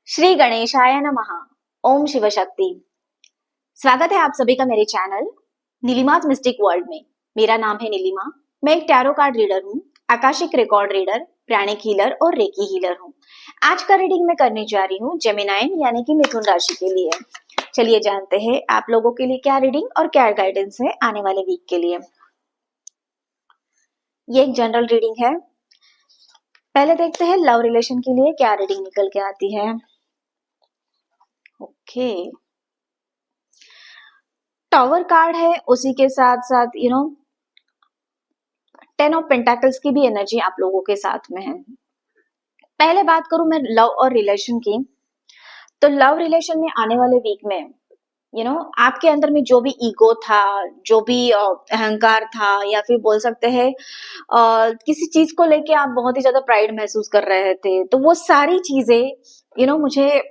श्री गणेशाय नमः। ओम शिव शक्ति। स्वागत है आप सभी का मेरे चैनल नीलिमा's मिस्टिक वर्ल्ड में। मेरा नाम है नीलिमा। मैं एक टैरो कार्ड रीडर हूँ, आकाशिक रिकॉर्ड रीडर, प्राणिक हीलर और रेकी हीलर हूँ। आज का रीडिंग मैं करने जा रही हूँ जेमिनाइन यानी कि मिथुन राशि के लिए। चलिए जानते हैं आप लोगों के लिए क्या रीडिंग और क्या गाइडेंस है आने वाले वीक के लिए। ये एक जनरल रीडिंग है। पहले देखते हैं लव रिलेशन के लिए क्या रीडिंग निकल के आती है। ओके, टावर कार्ड है, उसी के साथ साथ 10 ऑफ पेंटाकल्स की भी एनर्जी आप लोगों के साथ में है। पहले बात करूं मैं लव और रिलेशन की, तो लव रिलेशन में आने वाले वीक में आपके अंदर में जो भी ईगो था, जो भी अहंकार था, या फिर बोल सकते हैं किसी चीज को लेके आप बहुत ही ज्यादा प्राइड महसूस कर रहे थे, तो वो सारी चीजें मुझे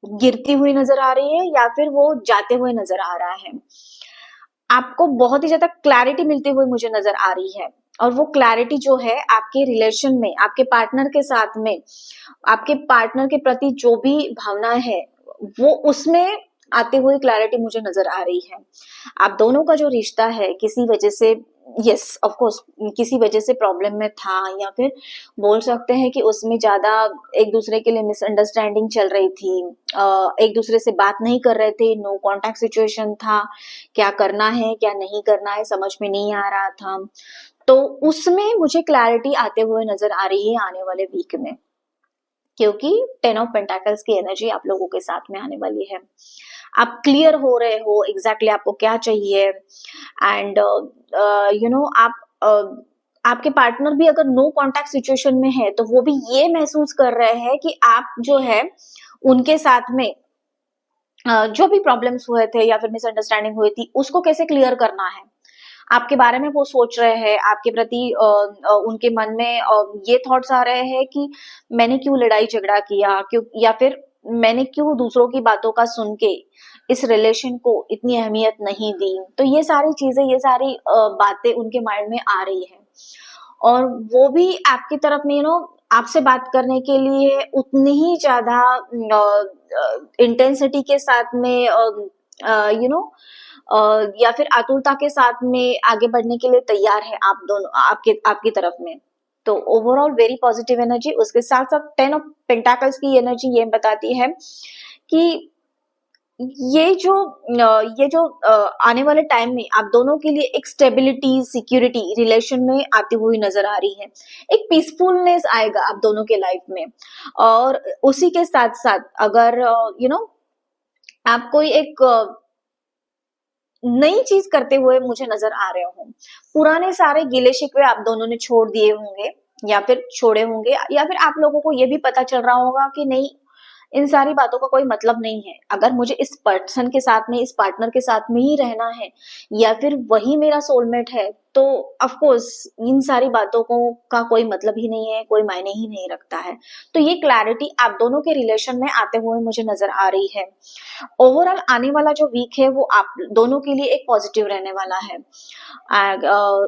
गिरती हुई नजर आ रही है या फिर वो जाते हुए नजर आ रहा है। आपको बहुत ही ज्यादा क्लैरिटी मिलती हुई मुझे नजर आ रही है, और वो क्लैरिटी जो है आपके रिलेशन में, आपके पार्टनर के साथ में, आपके पार्टनर के प्रति जो भी भावना है वो उसमें आते हुए क्लैरिटी मुझे नजर आ रही है। आप दोनों का जो रिश्ता है किसी वजह से, यस ऑफ कोर्स, किसी वजह से प्रॉब्लम में था, या फिर बोल सकते हैं कि उसमें ज्यादा एक दूसरे के लिए मिसअंडरस्टैंडिंग चल रही थी, एक दूसरे से बात नहीं कर रहे थे, नो कांटेक्ट सिचुएशन था, क्या करना है क्या नहीं करना है समझ में नहीं आ रहा था। तो उसमें मुझे क्लैरिटी आते हुए नजर आ रही है आने वाले वीक में, क्योंकि 10 ऑफ पेंटाकल्स की एनर्जी आप लोगों के साथ में आने वाली है। आप क्लियर हो रहे हो एग्जैक्टली आपको क्या चाहिए, एंड आप आपके पार्टनर भी अगर नो कांटेक्ट सिचुएशन में है तो वो भी ये महसूस कर रहे हैं कि आप जो है उनके साथ में जो भी प्रॉब्लम्स हुए थे या फिर मिसअंडरस्टैंडिंग हुई थी उसको कैसे क्लियर करना है, आपके बारे में वो सोच रहे हैं। आपके प्रति उनके मन में ये थॉट्स आ रहे हैं कि मैंने क्यों लड़ाई झगड़ा किया, क्यों, या फिर मैंने क्यों दूसरों की बातों का सुन के इस रिलेशन को इतनी अहमियत नहीं दी। तो ये सारी चीजें, ये सारी बातें उनके माइंड में आ रही है, और वो भी आपकी तरफ में आपसे बात करने के लिए उतनी ही ज्यादा इंटेंसिटी के साथ में या फिर आतुरता के साथ में आगे बढ़ने के लिए तैयार है आप दोनों, आपकी तरफ में। तो ओवरऑल वेरी पॉजिटिव एनर्जी। उसके साथ साथ 10 ऑफ पेंटाकल्स की एनर्जी ये बताती है कि ये जो आने वाले टाइम में आप दोनों के लिए एक स्टेबिलिटी, सिक्योरिटी रिलेशन में आती हुई नजर आ रही है। एक पीसफुलनेस आएगा आप दोनों के लाइफ में, और उसी के साथ साथ अगर आप कोई एक नई चीज करते हुए मुझे नजर आ रहे हो, पुराने सारे गिले शिकवे आप दोनों ने छोड़ दिए होंगे या फिर छोड़े होंगे, या फिर आप लोगों को ये भी पता चल रहा होगा कि नहीं, इन सारी बातों का कोई मतलब नहीं है। अगर मुझे इस पर्सन के साथ में, इस पार्टनर के साथ में ही रहना है, या फिर वही मेरा सोलमेट है, तो ऑफ कोर्स इन सारी बातों को का कोई मतलब ही नहीं है, कोई मायने ही नहीं रखता है। तो ये क्लैरिटी आप दोनों के रिलेशन में आते हुए मुझे नजर आ रही है। ओवरऑल आने वाला जो वीक है वो आप दोनों के लिए एक पॉजिटिव रहने वाला है।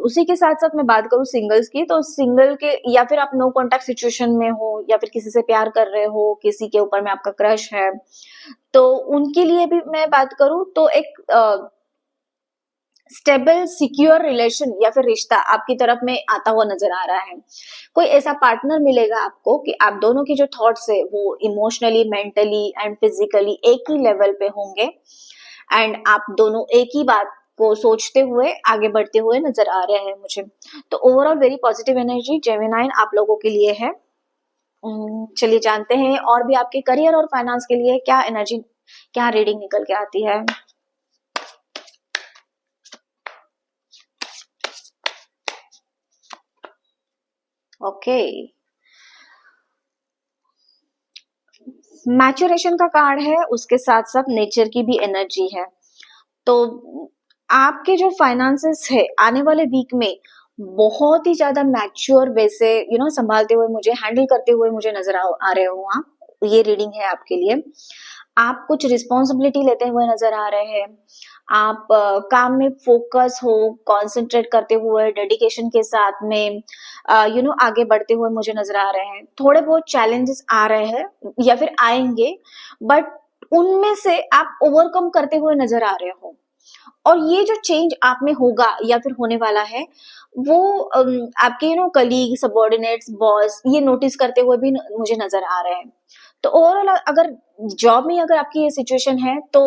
उसी के साथ साथ मैं बात करूं सिंगल्स की, तो सिंगल के, या फिर आप नो कांटेक्ट सिचुएशन में हो, या फिर किसी से प्यार कर रहे हो, किसी के ऊपर में आपका क्रश है, तो उनके लिए भी मैं बात करूं तो एक स्टेबल सिक्योर रिलेशन या फिर रिश्ता आपकी तरफ में आता हुआ नजर आ रहा है। कोई ऐसा पार्टनर मिलेगा आपको कि आप दोनों की जो थॉट्स है वो इमोशनली, मेंटली एंड फिजिकली एक ही लेवल पे होंगे, एंड आप दोनों एक ही बात को सोचते हुए आगे बढ़ते हुए नजर आ रहे हैं मुझे। तो ओवरऑल वेरी पॉजिटिव एनर्जी जेमिनाइन आप लोगों के लिए है। चलिए जानते हैं और भी आपके करियर और फाइनेंस के लिए क्या एनर्जी, क्या रीडिंग निकल के आती है। ओके, मैचुरेशन का कार्ड है, उसके साथ साथ नेचर की भी एनर्जी है। तो आपके जो फाइनेंसेस है आने वाले वीक में बहुत ही ज्यादा मैच्योर वे से संभालते हुए मुझे, हैंडल करते हुए मुझे नजर आ रहे हो आप। ये रीडिंग है आपके लिए। आप कुछ रिस्पॉन्सिबिलिटी लेते हुए नजर आ रहे हैं। आप काम में फोकस हो, कंसंट्रेट करते हुए डेडिकेशन के साथ में, आगे बढ़ते हुए मुझे नजर आ रहे हैं। थोड़े बहुत चैलेंजेस आ रहे हैं या फिर आएंगे, बट उनमें से आप ओवरकम करते हुए नजर आ रहे हो। और ये जो चेंज आप में होगा या फिर होने वाला है, वो आपके कलीग, सबॉर्डिनेट्स, बॉस ये नोटिस करते हुए भी मुझे नजर आ रहे हैं। तो ओवरऑल अगर जॉब में अगर आपकी ये सिचुएशन है, तो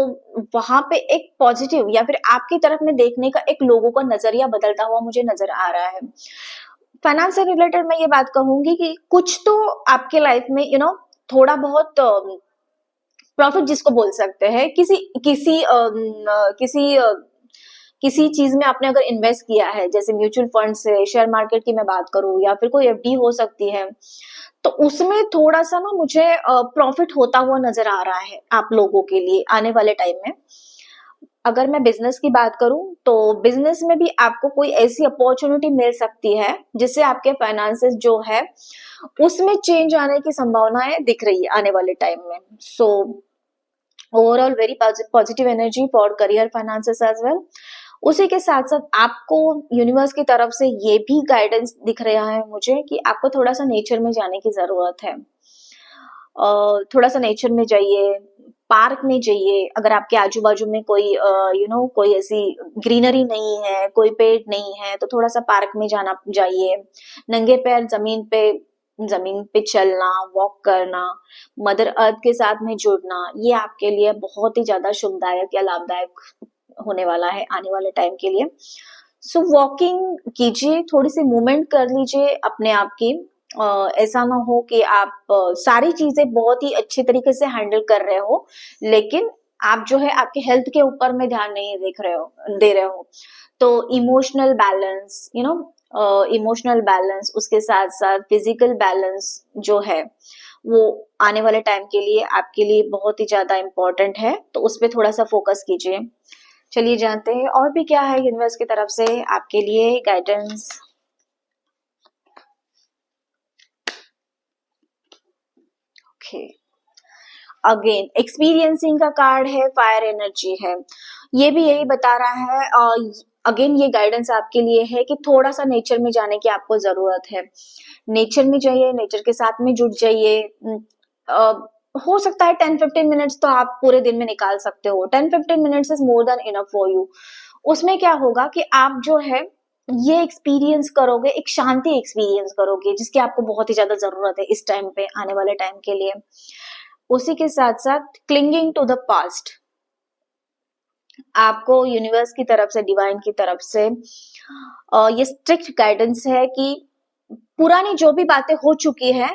वहां पे एक पॉजिटिव या फिर आपकी तरफ में देखने का एक लोगों का नजरिया बदलता हुआ मुझे नजर आ रहा है। फाइनेंस से रिलेटेड मैं ये बात कहूंगी कि कुछ तो आपके लाइफ में थोड़ा बहुत प्रॉफिट जिसको बोल सकते हैं, किसी किसी किसी किसी चीज में आपने अगर इन्वेस्ट किया है, जैसे म्यूचुअल फंड से, शेयर मार्केट की मैं बात करूं, या फिर कोई एफडी हो सकती है, तो उसमें थोड़ा सा ना मुझे प्रॉफिट होता हुआ नजर आ रहा है आप लोगों के लिए आने वाले टाइम में। अगर मैं बिजनेस की बात करूं, तो बिजनेस में भी आपको कोई ऐसी अपॉर्चुनिटी मिल सकती है जिससे आपके फाइनेंसेस जो है उसमें चेंज आने की संभावनाएं दिख रही है आने वाले टाइम में। So overall very positive energy for career finances as well. उसी के साथ साथ आपको यूनिवर्स की तरफ से ये भी गाइडेंस दिख रहा है मुझे कि आपको थोड़ा सा नेचर में जाने की जरूरत है। थोड़ा सा नेचर में जाइए, पार्क में जाइए। अगर आपके आजू बाजू में कोई कोई ऐसी ग्रीनरी नहीं है, कोई पेड़ नहीं है, तो थोड़ा सा पार्क में जाइए। नंगे पैर जमीन पे चलना, वॉक करना, मदर अर्थ के साथ में जुड़ना, ये आपके लिए बहुत ही ज्यादा शुभदायक या लाभदायक होने वाला है आने वाले टाइम के लिए। सो वॉकिंग कीजिए, थोड़ी सी मूवमेंट कर लीजिए अपने आप की। ऐसा ना हो कि आप सारी चीजें बहुत ही अच्छे तरीके से हैंडल कर रहे हो, लेकिन आप जो है आपके हेल्थ के ऊपर में ध्यान नहीं दे रहे हो। तो इमोशनल बैलेंस, इमोशनल बैलेंस, उसके साथ साथ फिजिकल बैलेंस जो है वो आने वाले टाइम के लिए आपके लिए बहुत ही ज्यादा इम्पोर्टेंट है। तो उस पर थोड़ा सा फोकस कीजिए। चलिए जानते हैं और भी क्या है यूनिवर्स की तरफ से आपके लिए गाइडेंस। ओके, अगेन एक्सपीरियंसिंग का कार्ड है, फायर एनर्जी है, ये भी यही बता रहा है। अगेन ये गाइडेंस आपके लिए है कि थोड़ा सा नेचर में जाने की आपको जरूरत है। नेचर में जाइए, नेचर के साथ में जुड़ जाइए। हो सकता है 10-15 मिनट्स तो आप पूरे दिन में निकाल सकते हो। 10-15 minutes is more than enough for you. उसमें क्या होगा कि आप जो है ये एक्सपीरियंस करोगे, एक शांति एक्सपीरियंस करोगे, जिसकी आपको बहुत ही ज्यादा जरूरत है इस टाइम पे, आने वाले टाइम के लिए। उसी के साथ साथ क्लिंगिंग टू द पास्ट, आपको यूनिवर्स की तरफ से, डिवाइन की तरफ से ये स्ट्रिक्ट गाइडेंस है कि पुरानी जो भी बातें हो चुकी है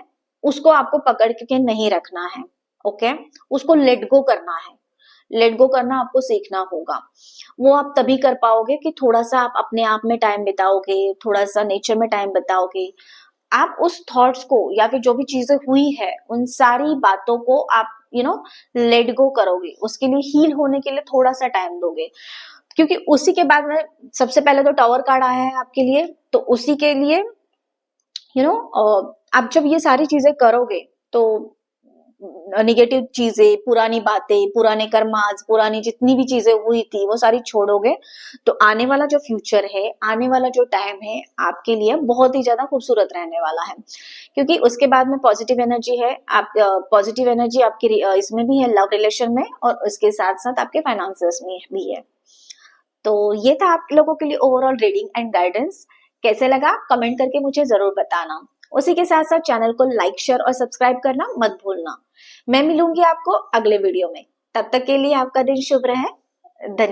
उसको आपको पकड़ के नहीं रखना है। ओके, उसको लेट गो करना है। लेट गो करना आपको सीखना होगा। वो आप तभी कर पाओगे कि थोड़ा सा आप अपने आप में टाइम बिताओगे, थोड़ा सा नेचर में टाइम बिताओगे। आप उस थॉट्स को या फिर जो भी चीजें हुई है उन सारी बातों को आप लेट गो करोगे। उसके लिए हील होने के लिए थोड़ा सा टाइम दोगे, क्योंकि उसी के बाद में सबसे पहले तो टावर कार्ड आया है आपके लिए। तो उसी के लिए आप जब ये सारी चीजें करोगे तो निगेटिव चीजें, पुरानी बातें, पुराने कर्माज, पुरानी जितनी भी चीजें हुई थी वो सारी छोड़ोगे। तो आने वाला जो फ्यूचर है, आने वाला जो टाइम है आपके लिए बहुत ही ज्यादा खूबसूरत रहने वाला है, क्योंकि उसके बाद में पॉजिटिव एनर्जी है। आप पॉजिटिव एनर्जी आपकी इसमें भी है, लव रिलेशन में, और उसके साथ साथ आपके फाइनेंसेस में भी है। तो ये था आप लोगों के लिए ओवरऑल रीडिंग एंड गाइडेंस। कैसे लगा कमेंट करके मुझे जरूर बताना। उसी के साथ साथ चैनल को लाइक, शेयर और सब्सक्राइब करना मत भूलना। मैं मिलूंगी आपको अगले वीडियो में। तब तक के लिए आपका दिन शुभ रहे। धन्यवाद।